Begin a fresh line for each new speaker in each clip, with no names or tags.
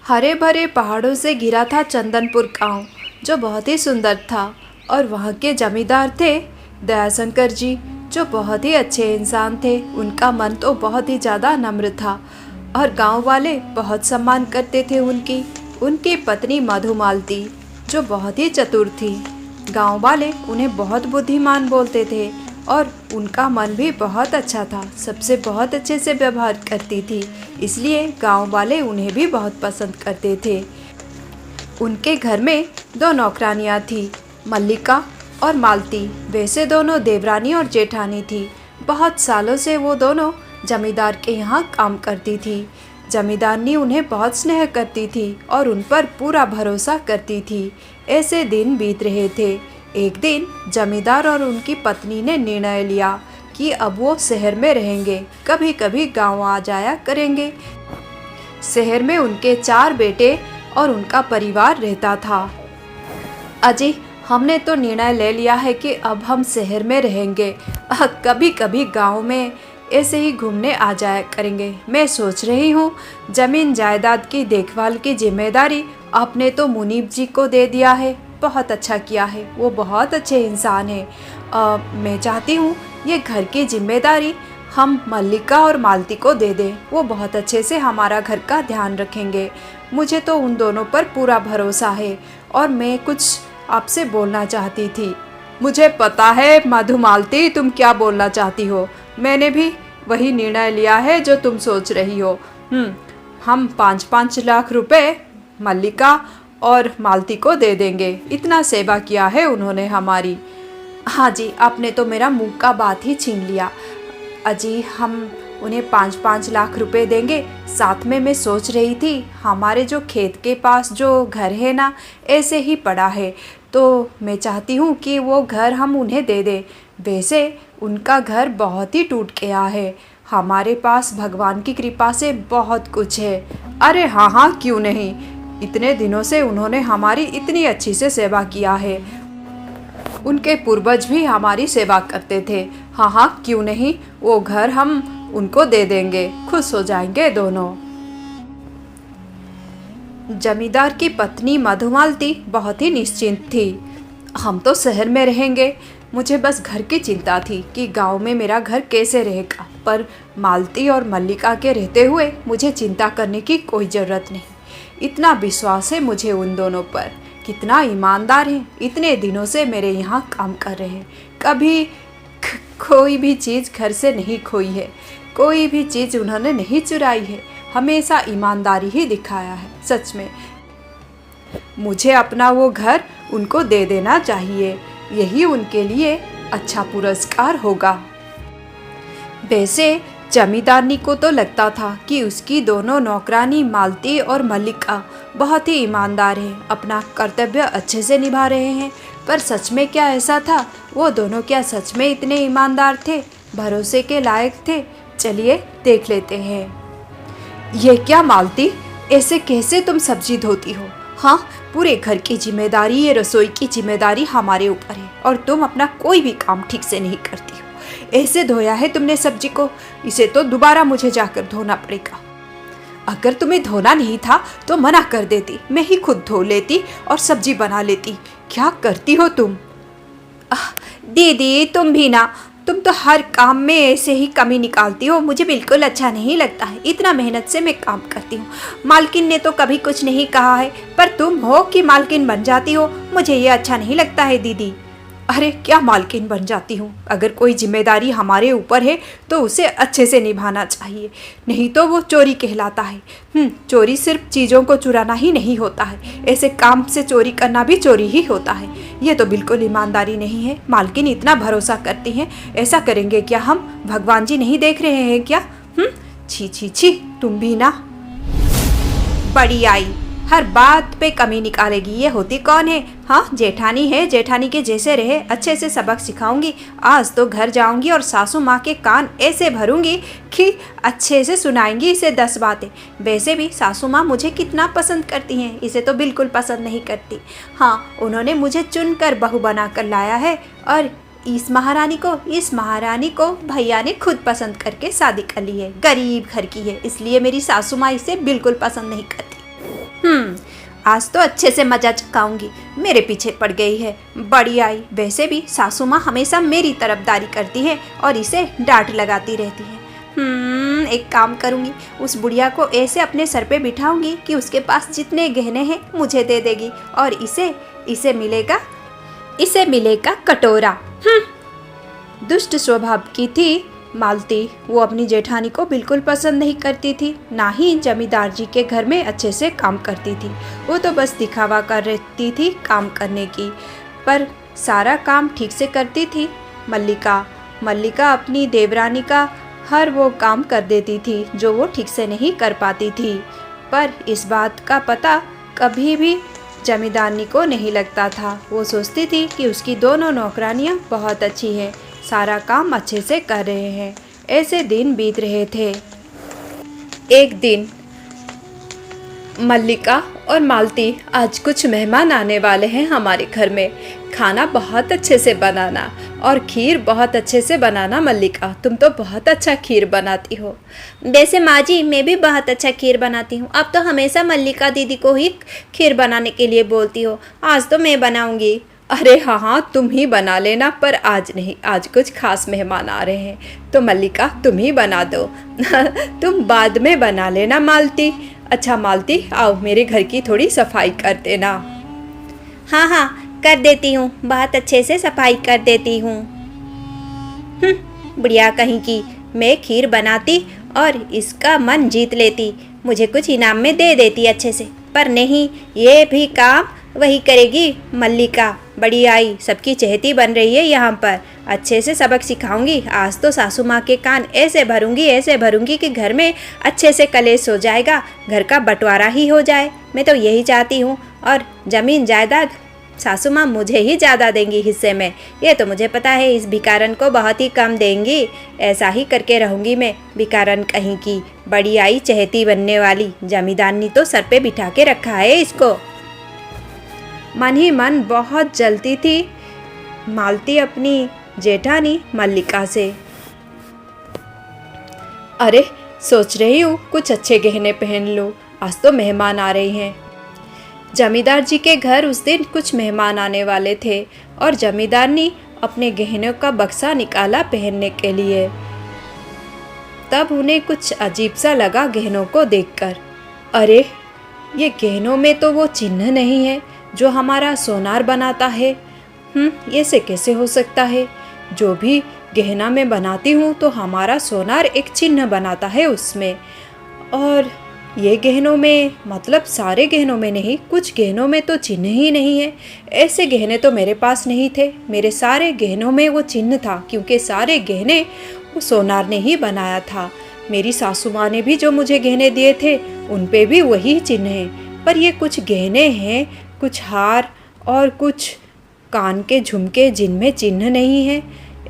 हरे भरे पहाड़ों से घिरा था चंदनपुर गांव, जो बहुत ही सुंदर था। और वहाँ के जमींदार थे दयाशंकर जी, जो बहुत ही अच्छे इंसान थे। उनका मन तो बहुत ही ज़्यादा नम्र था और गांव वाले बहुत सम्मान करते थे उनकी। उनकी पत्नी मधुमालती, जो बहुत ही चतुर थी। गांव वाले उन्हें बहुत बुद्धिमान बोलते थे और उनका मन भी बहुत अच्छा था, सबसे बहुत अच्छे से व्यवहार करती थी, इसलिए गांव वाले उन्हें भी बहुत पसंद करते थे। उनके घर में दो नौकरानियां थी, मल्लिका और मालती। वैसे दोनों देवरानी और जेठानी थी। बहुत सालों से वो दोनों जमींदार के यहाँ काम करती थी। जमींदारनी उन्हें बहुत स्नेह करती थी और उन पर पूरा भरोसा करती थी। ऐसे दिन बीत रहे थे। एक दिन जमींदार और उनकी पत्नी ने निर्णय लिया कि अब वो शहर में रहेंगे, कभी कभी गांव आ जाया करेंगे। शहर में उनके 4 बेटे और उनका परिवार रहता था। अजी, हमने तो निर्णय ले लिया है कि अब हम शहर में रहेंगे, कभी कभी गांव में ऐसे ही घूमने आ जाया करेंगे। मैं सोच रही हूँ जमीन जायदाद की देखभाल की जिम्मेदारी आपने तो मुनीब जी को दे दिया है। बहुत अच्छा किया है, वो बहुत अच्छे इंसान है। मैं चाहती हूँ ये घर की जिम्मेदारी हम मल्लिका और मालती को दे दें। वो बहुत अच्छे से हमारा घर का ध्यान रखेंगे। मुझे तो उन दोनों पर पूरा भरोसा है। और मैं कुछ आपसे बोलना चाहती थी। मुझे पता है मधुमालती, तुम क्या बोलना चाहती हो। मैंने भी वही निर्णय लिया है जो तुम सोच रही हो। हम 5-5 लाख रुपए मल्लिका और मालती को दे देंगे। इतना सेवा किया है उन्होंने हमारी। हाँ जी, आपने तो मेरा मुंह का बात ही छीन लिया। अजी, हम उन्हें 5-5 लाख रुपए देंगे। साथ में मैं सोच रही थी हमारे जो खेत के पास जो घर है ना, ऐसे ही पड़ा है, तो मैं चाहती हूँ कि वो घर हम उन्हें दे दें। वैसे उनका घर बहुत ही टूट गया है। हमारे पास भगवान की कृपा से बहुत कुछ है। अरे हाँ हाँ, क्यों नहीं। इतने दिनों से उन्होंने हमारी इतनी अच्छी से सेवा किया है। उनके पूर्वज भी हमारी सेवा करते थे। हाँ हाँ, क्यों नहीं, वो घर हम उनको दे देंगे, खुश हो जाएंगे दोनों। जमींदार की पत्नी मधुमालती बहुत ही निश्चिंत थी। हम तो शहर में रहेंगे, मुझे बस घर की चिंता थी कि गांव में मेरा घर कैसे रहेगा। पर मालती और मल्लिका के रहते हुए मुझे चिंता करने की कोई ज़रूरत नहीं। इतना विश्वास है मुझे उन दोनों पर। कितना ईमानदार हैं। इतने दिनों से मेरे यहाँ काम कर रहे हैं, कभी कोई भी चीज़ घर से नहीं खोई है, कोई भी चीज़ उन्होंने नहीं चुराई है। हमेशा ईमानदारी ही दिखाया है। सच में मुझे अपना वो घर उनको दे देना चाहिए। यही उनके लिए अच्छा पुरस्कार होगा। वैसे जमींदारनी को तो लगता था कि उसकी दोनों नौकरानी मालती और मल्लिका बहुत ही ईमानदार हैं, अपना कर्तव्य अच्छे से निभा रहे हैं। पर सच में क्या ऐसा था? वो दोनों क्या सच में इतने ईमानदार थे, भरोसे के लायक थे? चलिए देख लेते हैं। ये क्या मालती, ऐसे कैसे तुम सब्जी धोती हो? हाँ, पूरे घर की जिम्मेदारी, ये रसोई की जिम्मेदारी हमारे ऊपर है और तुम अपना कोई भी काम ठीक से नहीं करती हो। ऐसे धोया है तुमने सब्जी को, इसे तो दोबारा मुझे जाकर धोना पड़ेगा। अगर तुम्हें धोना नहीं था तो मना कर देती, मैं ही खुद धो लेती और सब्जी बना लेती। क्या करती हो तुम? दीदी, तुम भी ना, तुम तो हर काम में ऐसे ही कमी निकालती हो। मुझे बिल्कुल अच्छा नहीं लगता है। इतना मेहनत से मैं काम करती हूँ। मालकिन ने तो कभी कुछ नहीं कहा है, पर तुम हो कि मालकिन बन जाती हो। मुझे ये अच्छा नहीं लगता है दीदी। अरे क्या मालकिन बन जाती हूँ? अगर कोई जिम्मेदारी हमारे ऊपर है तो उसे अच्छे से निभाना चाहिए, नहीं तो वो चोरी कहलाता है। चोरी सिर्फ चीज़ों को चुराना ही नहीं होता है, ऐसे काम से चोरी करना भी चोरी ही होता है। ये तो बिल्कुल ईमानदारी नहीं है। मालकिन इतना भरोसा करती हैं, ऐसा करेंगे क्या हम? भगवान जी नहीं देख रहे हैं क्या? छी छी छी, तुम भी ना। बड़ी आई, हर बात पे कमी निकालेगी। ये होती कौन है? हाँ, जेठानी है। जेठानी के जैसे रहे, अच्छे से सबक सिखाऊंगी। आज तो घर जाऊंगी और सासू माँ के कान ऐसे भरूंगी कि अच्छे से सुनाएंगी इसे 10 बातें। वैसे भी सासू माँ मुझे कितना पसंद करती हैं, इसे तो बिल्कुल पसंद नहीं करती। हाँ, उन्होंने मुझे चुनकर बहू बना कर लाया है और इस महारानी को भैया ने खुद पसंद करके शादी कर ली है। गरीब घर की है, इसलिए मेरी सासू माँ इसे बिल्कुल पसंद नहीं करती। आज तो अच्छे से मजा चखाऊंगी। मेरे पीछे पड़ गई है, बड़ी आई। वैसे भी सासू माँ हमेशा मेरी तरफदारी करती है और इसे डांट लगाती रहती है। एक काम करूंगी, उस बुढ़िया को ऐसे अपने सर पे बिठाऊंगी कि उसके पास जितने गहने हैं मुझे दे देगी और इसे मिलेगा कटोरा। दुष्ट स्वभाव की थी मालती। वो अपनी जेठानी को बिल्कुल पसंद नहीं करती थी, ना ही जमींदार जी के घर में अच्छे से काम करती थी। वो तो बस दिखावा कर रहती थी काम करने की, पर सारा काम ठीक से करती थी मल्लिका अपनी देवरानी का हर वो काम कर देती थी जो वो ठीक से नहीं कर पाती थी। पर इस बात का पता कभी भी जमींदारनी को नहीं लगता था। वो सोचती थी कि उसकी दोनों नौकरानियाँ बहुत अच्छी हैं, सारा काम अच्छे से कर रहे हैं। ऐसे दिन बीत रहे थे। एक दिन मल्लिका और मालती, आज कुछ मेहमान आने वाले हैं हमारे घर में, खाना बहुत अच्छे से बनाना और खीर बहुत अच्छे से बनाना। मल्लिका, तुम तो बहुत अच्छा खीर बनाती हो।
वैसे माँ जी, मैं भी बहुत अच्छा खीर बनाती हूँ। अब तो हमेशा मल्लिका दीदी को ही खीर बनाने के लिए बोलती हो, आज तो मैं बनाऊँगी।
अरे हाँ, तुम ही बना लेना, पर आज नहीं, आज कुछ खास मेहमान आ रहे हैं, तो मल्लिका तुम ही बना दो। तुम बाद में बना लेना मालती। अच्छा मालती, आओ मेरे घर की थोड़ी सफाई कर देना।
हाँ, कर देती हूँ, बहुत अच्छे से सफाई कर देती हूँ। बुढ़िया कहीं की, मैं खीर बनाती और इसका मन जीत लेती, मुझे कुछ इनाम में दे देती अच्छे से, पर नहीं, ये भी काम वही करेगी मल्लिका। बड़ी आई, सबकी चहेती बन रही है यहाँ पर। अच्छे से सबक सिखाऊंगी। आज तो सासू माँ के कान ऐसे भरूंगी कि घर में अच्छे से कलेश हो जाएगा, घर का बंटवारा ही हो जाए। मैं तो यही चाहती हूँ, और ज़मीन जायदाद सासू माँ मुझे ही ज़्यादा देंगी हिस्से में, ये तो मुझे पता है। इस भिकारन को बहुत ही कम देंगी। ऐसा ही करके रहूँगी मैं, भिकारन कहीं की। बड़ी आई चहेती बनने वाली, जमींदारनी तो सर पे बिठा के रखा है इसको। मन ही मन बहुत जलती थी मालती अपनी जेठानी मल्लिका से। अरे, सोच रही हूँ कुछ अच्छे गहने पहन लूँ, आज तो मेहमान आ रहे हैं। जमींदार जी के घर उस दिन कुछ मेहमान आने वाले थे और जमींदारनी अपने गहनों का बक्सा निकाला पहनने के लिए। तब उन्हें कुछ अजीब सा लगा गहनों को देखकर। अरे, ये गहनों में तो वो चिन्ह नहीं है जो हमारा सोनार बनाता है। ऐसे कैसे हो सकता है? जो भी गहना मैं बनाती हूँ तो हमारा सोनार एक चिन्ह बनाता है उसमें, और ये गहनों में, मतलब सारे गहनों में नहीं, कुछ गहनों में तो चिन्ह ही नहीं है। ऐसे गहने तो मेरे पास नहीं थे। मेरे सारे गहनों में वो चिन्ह था, क्योंकि सारे गहने वो सोनार ने ही बनाया था। मेरी सासू माँ ने भी जो मुझे गहने दिए थे उन पे भी वही चिन्ह है। पर ये कुछ गहने हैं, कुछ हार और कुछ कान के झुमके जिनमें चिन्ह नहीं है।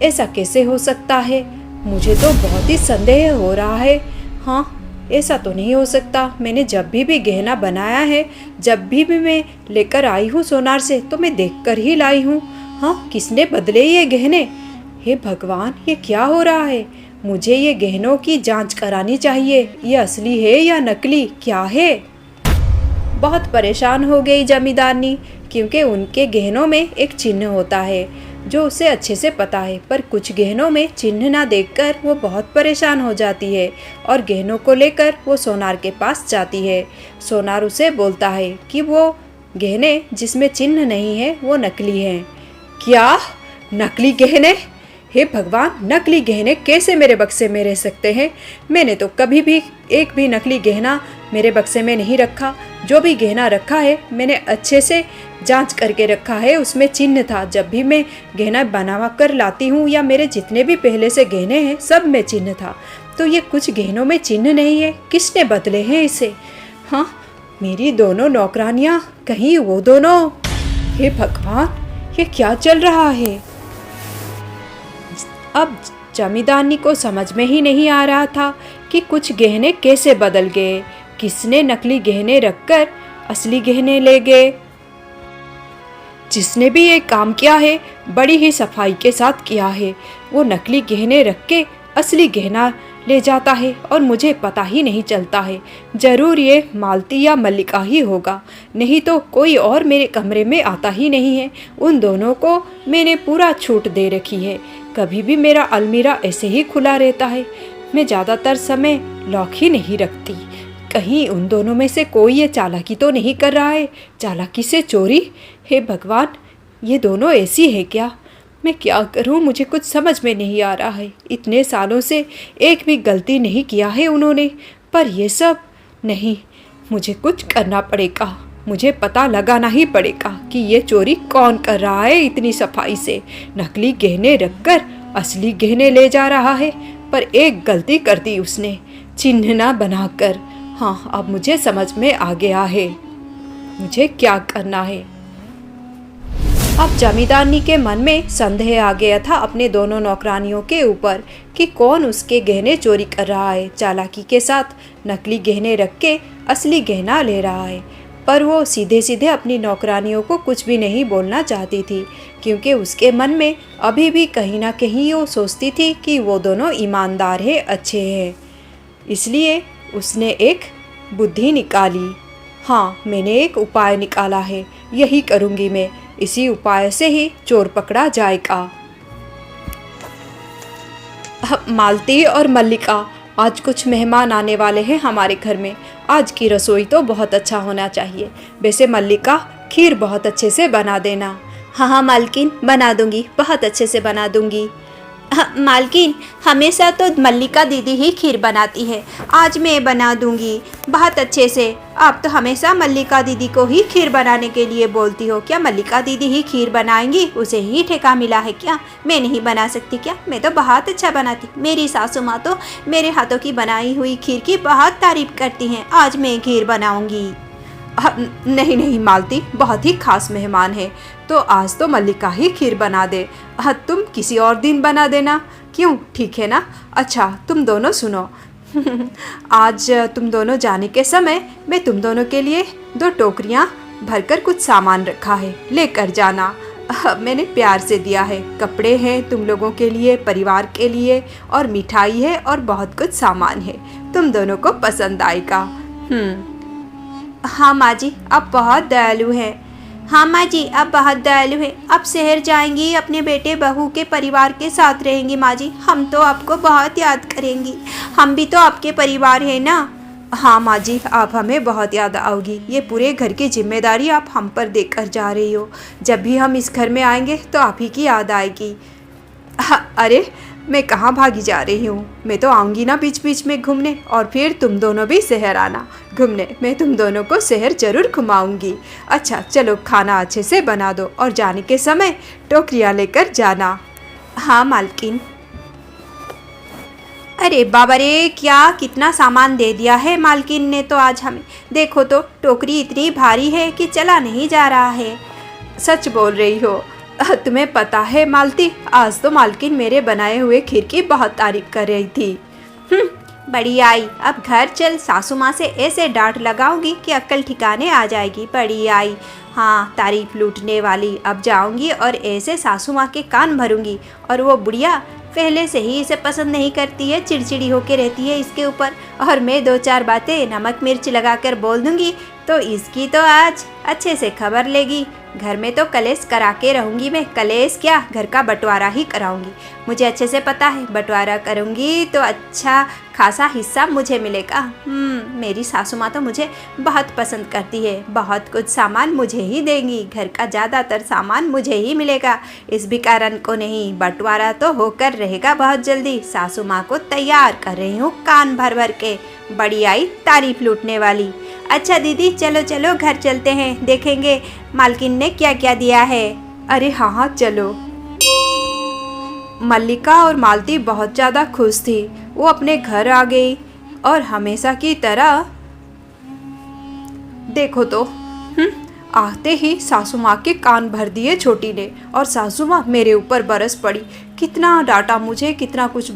ऐसा कैसे हो सकता है? मुझे तो बहुत ही संदेह हो रहा है। हाँ, ऐसा तो नहीं हो सकता। मैंने जब भी गहना बनाया है, जब भी मैं लेकर आई हूँ सोनार से, तो मैं देखकर ही लाई हूँ। हाँ, किसने बदले ये गहने? हे भगवान, ये क्या हो रहा है? मुझे ये गहनों की जांच करानी चाहिए। ये असली है या नकली, क्या है? बहुत परेशान हो गई जमींदारनी, क्योंकि उनके गहनों में एक चिन्ह होता है जो उसे अच्छे से पता है, पर कुछ गहनों में चिन्ह ना देखकर वो बहुत परेशान हो जाती है और गहनों को लेकर वो सोनार के पास जाती है। सोनार उसे बोलता है कि वो गहने जिसमें चिन्ह नहीं है वो नकली हैं। क्या? नकली गहने? हे भगवान, नकली गहने कैसे मेरे बक्से में रह सकते हैं? मैंने तो कभी भी एक भी नकली गहना मेरे बक्से में नहीं रखा। जो भी गहना रखा है मैंने अच्छे से जांच करके रखा है, उसमें चिन्ह था। जब भी मैं गहना बनवा कर लाती हूँ या मेरे जितने भी पहले से गहने हैं सब में चिन्ह था। तो ये कुछ गहनों में चिन्ह नहीं है, किसने बदले हैं इसे? हाँ, मेरी दोनों नौकरानियाँ, कहीं वो दोनों। हे भगवान, ये क्या चल रहा है? अब जमींदारनी को समझ में ही नहीं आ रहा था कि कुछ गहने कैसे बदल गए, किसने नकली गहने रखकर असली गहने ले गए। जिसने भी ये काम किया है बड़ी ही सफाई के साथ किया है। वो नकली गहने रख के असली गहना ले जाता है और मुझे पता ही नहीं चलता है। ज़रूर ये मालती या मल्लिका ही होगा, नहीं तो कोई और मेरे कमरे में आता ही नहीं है। उन दोनों को मैंने पूरा छूट दे रखी है। कभी भी मेरा अलमीरा ऐसे ही खुला रहता है। मैं ज़्यादातर समय लॉक ही नहीं रखती। कहीं उन दोनों में से कोई ये चालाकी तो नहीं कर रहा है? चालाकी से चोरी? हे भगवान, ये दोनों ऐसी है क्या? मैं क्या करूं? मुझे कुछ समझ में नहीं आ रहा है। इतने सालों से एक भी गलती नहीं किया है उन्होंने, पर ये सब नहीं। मुझे कुछ करना पड़ेगा। मुझे पता लगाना ही पड़ेगा कि ये चोरी कौन कर रहा है इतनी सफाई से। नकली गहने रखकर असली गहने ले जा रहा है, पर एक गलती कर दी उसने, चिन्ह ना बनाकर। हाँ, अब मुझे समझ में आ गया है मुझे क्या करना है। अब जमींदारनी के मन में संदेह आ गया था अपने दोनों नौकरानियों के ऊपर कि कौन उसके गहने चोरी कर रहा है। चालाकी के साथ नकली गहने रख के असली गहना ले रहा है। पर वो सीधे सीधे अपनी नौकरानियों को कुछ भी नहीं बोलना चाहती थी, क्योंकि उसके मन में अभी भी कहीं ना कहीं वो सोचती थी कि वो दोनों ईमानदार है, अच्छे हैं। इसलिए उसने एक बुद्धि निकाली। हाँ, मैंने एक उपाय निकाला है, यही करूँगी मैं। इसी उपाय से ही चोर पकड़ा जाएगा। मालती और मल्लिका, आज कुछ मेहमान आने वाले हैं हमारे घर में। आज की रसोई तो बहुत अच्छा होना चाहिए। वैसे मल्लिका, खीर बहुत अच्छे से बना देना।
हाँ हाँ मालकिन, बना दूंगी, बहुत अच्छे से बना दूंगी। हाँ, मालकिन, हमेशा तो मल्लिका दीदी ही खीर बनाती है, आज मैं बना दूंगी बहुत अच्छे से। आप तो हमेशा मल्लिका दीदी को ही खीर बनाने के लिए बोलती हो। क्या मल्लिका दीदी ही खीर बनाएंगी? उसे ही ठेका मिला है क्या? मैं नहीं बना सकती क्या? मैं तो बहुत अच्छा बनाती। मेरी सासू माँ तो मेरे हाथों की बनाई हुई खीर की बहुत तारीफ करती हैं। आज मैं खीर बनाऊंगी।
नहीं नहीं मालती, बहुत ही खास मेहमान है, तो आज तो मल्लिका ही खीर बना दे। तुम किसी और दिन बना देना। क्यों, ठीक है ना? अच्छा, तुम दोनों सुनो। आज तुम दोनों जाने के समय मैं तुम दोनों के लिए 2 टोकरियाँ भरकर कुछ सामान रखा है, लेकर जाना। मैंने प्यार से दिया है। कपड़े हैं तुम लोगों के लिए, परिवार के लिए, और मिठाई है और बहुत कुछ सामान है। तुम दोनों को पसंद आएगा।
हाँ माँ जी, आप बहुत दयालु हैं। हाँ माँ जी, आप बहुत दयालु हैं। आप शहर जाएंगी, अपने बेटे बहू के परिवार के साथ रहेंगी। माँ जी, हम तो आपको बहुत याद करेंगी। हम भी तो आपके परिवार हैं ना।
हाँ माँ जी, आप हमें बहुत याद आओगी। ये पूरे घर की जिम्मेदारी आप हम पर देकर जा रही हो। जब भी हम इस घर में आएंगे तो आप ही की याद आएगी। अरे, मैं कहाँ भागी जा रही हूँ? मैं तो आऊँगी ना बीच बीच में घूमने, और फिर तुम दोनों भी शहर आना घूमने। मैं तुम दोनों को शहर जरूर घुमाऊँगी। अच्छा चलो, खाना अच्छे से बना दो और जाने के समय टोकरियाँ लेकर जाना।
हाँ मालकिन। अरे बाबा रे, क्या कितना सामान दे दिया है मालकिन ने तो आज हमें। देखो तो, टोकरी इतनी भारी है कि चला नहीं जा रहा है।
सच बोल रही हो। तुम्हें पता है मालती, आज तो मालकिन मेरे बनाए हुए खीर की बहुत तारीफ कर रही थी।
बड़ी आई, अब घर चल। सासू माँ से ऐसे डांट लगाऊंगी कि अक्ल ठिकाने आ जाएगी। बड़ी आई, हाँ, तारीफ लूटने वाली। अब जाऊंगी और ऐसे सासू माँ के कान भरूंगी। और वो बुढ़िया पहले से ही इसे पसंद नहीं करती है, चिड़चिड़ी होके रहती है इसके ऊपर। और मैं 2-4 बातें नमक मिर्च लगाकर बोल दूंगी तो इसकी तो आज अच्छे से खबर लेगी। घर में तो कलेश करा के रहूँगी मैं। कलेश क्या, घर का बंटवारा ही कराऊंगी। मुझे अच्छे से पता है, बंटवारा करूँगी तो अच्छा खासा हिस्सा मुझे मिलेगा। मेरी सासू माँ तो मुझे बहुत पसंद करती है। बहुत कुछ सामान मुझे ही देंगी। घर का ज़्यादातर सामान मुझे ही मिलेगा। इस भिखारन को नहीं, बंटवारा तो होकर रहेगा बहुत जल्दी। सासू माँ को तैयार कर रही हूँ कान भर भर के। बड़ी आई तारीफ लूटने वाली। अच्छा दीदी, चलो चलो घर चलते हैं, देखेंगे मालकिन ने क्या क्या दिया है।
अरे हाँ हाँ चलो। मल्लिका और मालती बहुत ज़्यादा खुश थी। वो अपने घर आ गई और हमेशा की तरह, देखो तो, आते ही सासू माँ के कान भर दिए छोटी ने, और सासू माँ मेरे ऊपर बरस पड़ी। कितना डांटा मुझे, कितना कुछ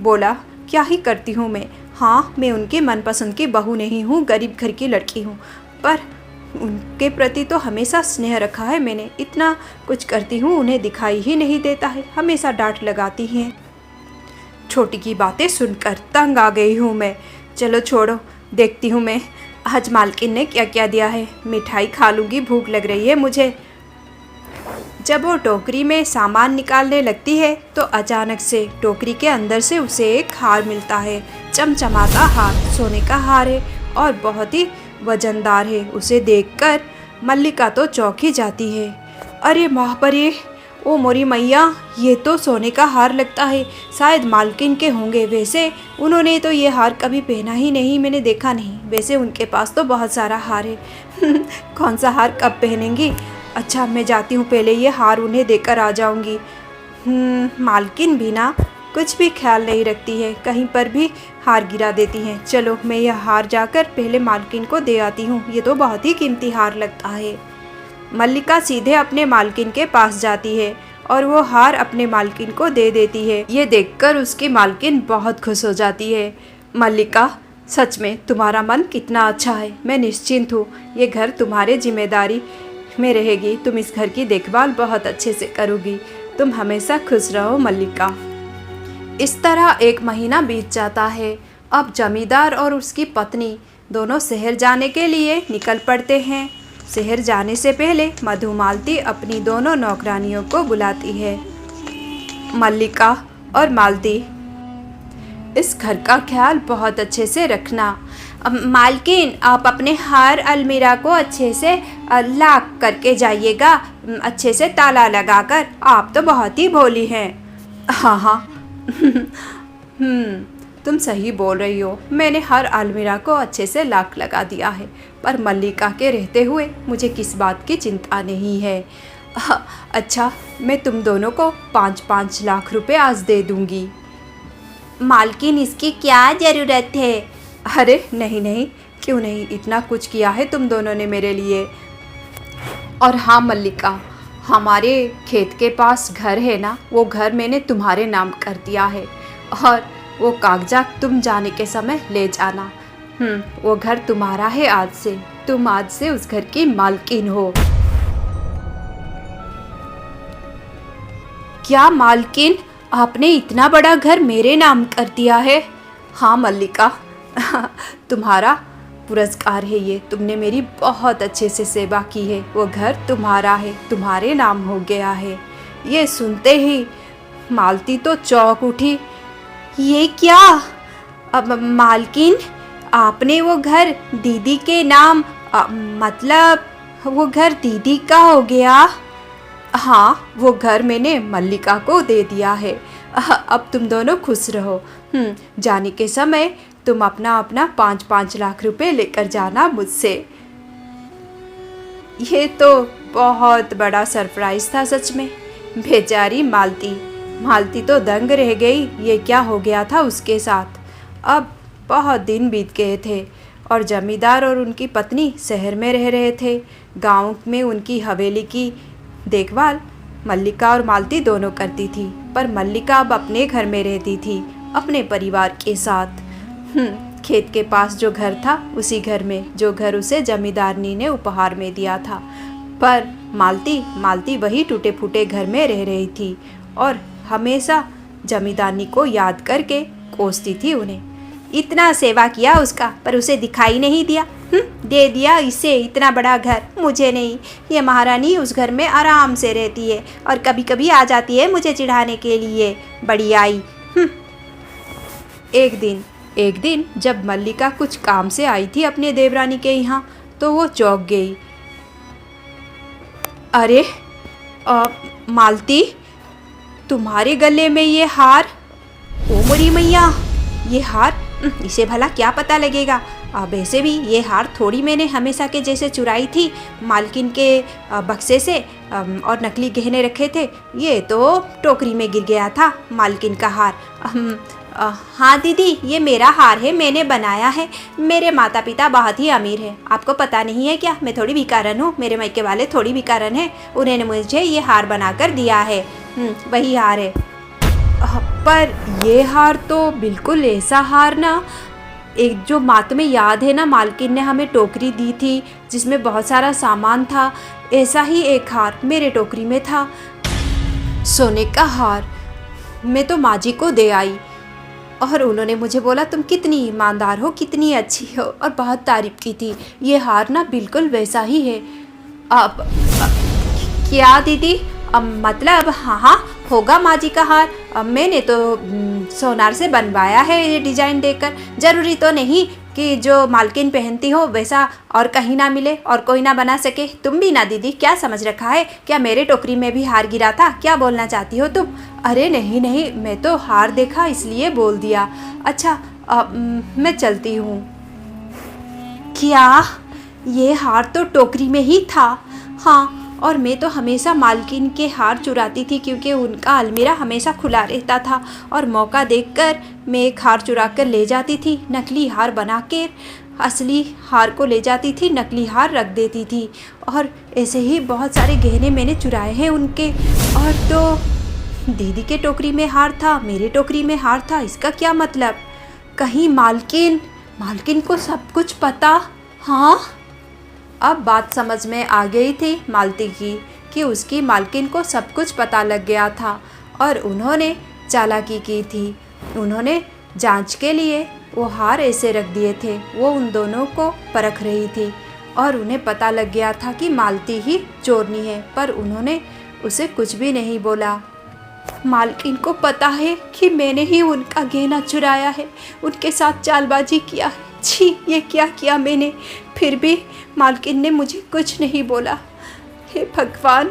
बोला। क्या ही करती हूँ मैं। हाँ, मैं उनके मनपसंद की बहू नहीं हूँ, गरीब घर की लड़की हूँ, पर उनके प्रति तो हमेशा स्नेह रखा है मैंने। इतना कुछ करती हूँ, उन्हें दिखाई ही नहीं देता है, हमेशा डांट लगाती हैं।
छोटी की बातें सुनकर तंग आ गई हूँ मैं। चलो छोड़ो, देखती हूँ मैं आज मालकिन ने क्या क्या दिया है। मिठाई खा लूँगी, भूख लग रही है मुझे। जब वो टोकरी में सामान निकालने लगती है तो अचानक से टोकरी के अंदर से उसे एक हार मिलता है। चमचमाता हार, सोने का हार है और बहुत ही वजनदार है। उसे देखकर मल्लिका तो चौंकी जाती है। अरे माँ पर ये, ओ मोरी मैया, ये तो सोने का हार लगता है, शायद मालकिन के होंगे। वैसे उन्होंने तो ये हार कभी पहना ही नहीं, मैंने देखा नहीं। वैसे उनके पास तो बहुत सारा हार है कौन सा हार कब पहनेंगी। अच्छा, मैं जाती हूँ, पहले ये हार उन्हें देकर आ जाऊँगी। मालकिन भी ना कुछ भी ख्याल नहीं रखती है, कहीं पर भी हार गिरा देती हैं। चलो मैं यह हार जाकर पहले मालकिन को दे आती हूँ, ये तो बहुत ही कीमती हार लगता है। मल्लिका सीधे अपने मालकिन के पास जाती है और वो हार अपने मालकिन को दे देती है। ये देखकर उसकी मालकिन बहुत खुश हो जाती है। मल्लिका, सच में तुम्हारा मन कितना अच्छा है। मैं निश्चिंत हूँ, ये घर तुम्हारे जिम्मेदारी में रहेगी। तुम इस घर की देखभाल बहुत अच्छे से करोगी। तुम हमेशा खुश रहो मल्लिका। इस तरह 1 महीना बीत जाता है। अब जमींदार और उसकी पत्नी दोनों शहर जाने के लिए निकल पड़ते हैं। शहर जाने से पहले मधुमालती अपनी दोनों नौकरानियों को बुलाती है। मल्लिका और मालती, इस घर का ख्याल बहुत अच्छे से रखना।
मालकिन, आप अपने हर अलमीरा को अच्छे से लॉक करके जाइएगा, अच्छे से ताला लगाकर। आप तो बहुत ही भोली हैं।
हाँ हाँ तुम सही बोल रही हो। मैंने हर अलमीरा को अच्छे से लॉक लगा दिया है, पर मल्लिका के रहते हुए मुझे किस बात की चिंता नहीं है। अच्छा, मैं तुम दोनों को 5-5 लाख रुपए आज दे दूंगी।
मालकिन, इसकी क्या ज़रूरत है?
अरे नहीं नहीं, क्यों नहीं, इतना कुछ किया है तुम दोनों ने मेरे लिए। और हाँ मल्लिका, हमारे खेत के पास घर है ना, वो घर मैंने तुम्हारे नाम कर दिया है और वो कागजात तुम जाने के समय ले जाना। वो घर तुम्हारा है आज से। तुम आज से उस घर की मालकिन हो। क्या मालकिन, आपने इतना बड़ा घर मेरे नाम कर दिया है? हाँ मल्लिका तुम्हारा पुरस्कार है ये। तुमने मेरी बहुत अच्छे से सेवा की है। वो घर तुम्हारा है, तुम्हारे नाम हो गया है। ये सुनते ही मालती तो चौंक उठी।
ये क्या? अब मालकिन, आपने वो घर दीदी के नाम, मतलब वो घर दीदी का हो गया?
हाँ, वो घर मैंने मल्लिका को दे दिया है। अब तुम दोनों खुश रहो। जाने के समय तुम अपना 5-5 लाख रुपए लेकर जाना मुझसे। ये तो बहुत बड़ा सरप्राइज था सच में। बेचारी मालती तो दंग रह गई। ये क्या हो गया था उसके साथ। अब बहुत दिन बीत गए थे और जमींदार और उनकी पत्नी शहर में रह रहे थे। गांव में उनकी हवेली की देखभाल मल्लिका और मालती दोनों करती थी, पर मल्लिका अब अपने घर में रहती थी, अपने परिवार के साथ। खेत के पास जो घर था, उसी घर में जो घर उसे जमींदारनी ने उपहार में दिया था। पर मालती वही टूटे फूटे घर में रह रही थी और हमेशा जमींदारनी को याद करके कोसती थी उन्हें।
इतना सेवा किया उसका, पर उसे दिखाई नहीं दिया। दे दिया इसे इतना बड़ा घर, मुझे नहीं। ये महारानी उस घर में आराम से रहती है और कभी कभी आ जाती है मुझे चिढ़ाने के लिए। बड़ी आई।
एक दिन जब मल्लिका कुछ काम से आई थी अपने देवरानी के यहाँ, तो वो चौंक गई। अरे मालती, तुम्हारे गले में ये हार?
ओ मोरी मैया, ये हार, इसे भला क्या पता लगेगा। अब ऐसे भी ये हार थोड़ी मैंने हमेशा के जैसे चुराई थी मालकिन के बक्से से और नकली गहने रखे थे। ये तो टोकरी में गिर गया था मालकिन का हार। हाँ दीदी, ये मेरा हार है, मैंने बनाया है। मेरे माता पिता बहुत ही अमीर हैं, आपको पता नहीं है क्या? मैं थोड़ी भिखारन हूँ, मेरे मायके वाले थोड़ी भिखारन हैं। उन्होंने मुझे ये हार बनाकर दिया है। वही हार है।
पर ये हार तो बिल्कुल ऐसा हार ना, एक जो तुम्हें याद है ना, मालकिन ने हमें टोकरी दी थी जिसमें बहुत सारा सामान था, ऐसा ही एक हार मेरे टोकरी में था। सोने का हार मैं तो माँ जी को दे आई। और उन्होंने मुझे बोला तुम कितनी ईमानदार हो, कितनी अच्छी हो, और बहुत तारीफ़ की थी। ये हार ना बिल्कुल वैसा ही है। अब
क्या दीदी? मतलब हाँ होगा माँ जी का हार। मैंने तो सोनार से बनवाया है ये डिजाइन देकर। ज़रूरी तो नहीं कि जो मालकिन पहनती हो वैसा और कहीं ना मिले और कोई ना बना सके। तुम भी ना दीदी, क्या समझ रखा है? क्या मेरे टोकरी में भी हार गिरा था? क्या बोलना चाहती हो तुम?
अरे नहीं नहीं, मैं तो हार देखा इसलिए बोल दिया। अच्छा मैं चलती हूँ।
क्या? ये हार तो टोकरी में ही था। हाँ, और मैं तो हमेशा मालकिन के हार चुराती थी क्योंकि उनका अलमीरा हमेशा खुला रहता था और मौका देखकर मैं एक हार चुरा कर ले जाती थी। नकली हार बना के असली हार को ले जाती थी, नकली हार रख देती थी। और ऐसे ही बहुत सारे गहने मैंने चुराए हैं उनके। और तो दीदी के टोकरी में हार था, मेरे टोकरी में हार था। इसका क्या मतलब? कहीं मालकिन को सब कुछ पता? हाँ,
अब बात समझ में आ गई थी मालती की कि उसकी मालकिन को सब कुछ पता लग गया था और उन्होंने चालाकी की थी। उन्होंने जांच के लिए वो हार ऐसे रख दिए थे। वो उन दोनों को परख रही थी और उन्हें पता लग गया था कि मालती ही चोरनी है, पर उन्होंने उसे कुछ भी नहीं बोला।
मालकिन को पता है कि मैंने ही उनका गहना चुराया है, उनके साथ चालबाजी किया है। छी, ये क्या किया मैंने? फिर भी मालकिन ने मुझे कुछ नहीं बोला। हे भगवान,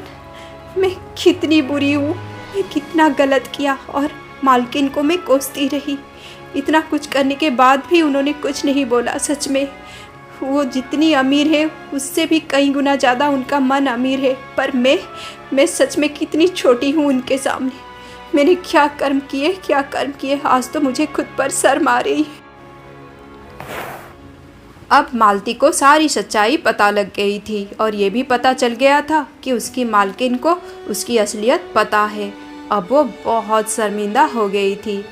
मैं कितनी बुरी हूँ, मैं कितना गलत किया। और मालकिन को मैं कोसती रही। इतना कुछ करने के बाद भी उन्होंने कुछ नहीं बोला। सच में वो जितनी अमीर है उससे भी कई गुना ज़्यादा उनका मन अमीर है। पर मैं सच में कितनी छोटी हूँ उनके सामने। मैंने क्या कर्म किए। आज तो मुझे खुद पर शर्म आ रही है।
अब मालती को सारी सच्चाई पता लग गई थी और ये भी पता चल गया था कि उसकी मालकिन को उसकी असलियत पता है। अब वो बहुत शर्मिंदा हो गई थी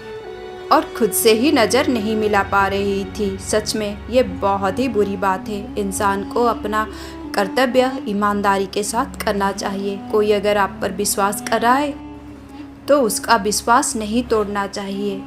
और खुद से ही नज़र नहीं मिला पा रही थी। सच में ये बहुत ही बुरी बात है। इंसान को अपना कर्तव्य ईमानदारी के साथ करना चाहिए। कोई अगर आप पर विश्वास कर रहा है तो उसका विश्वास नहीं तोड़ना चाहिए।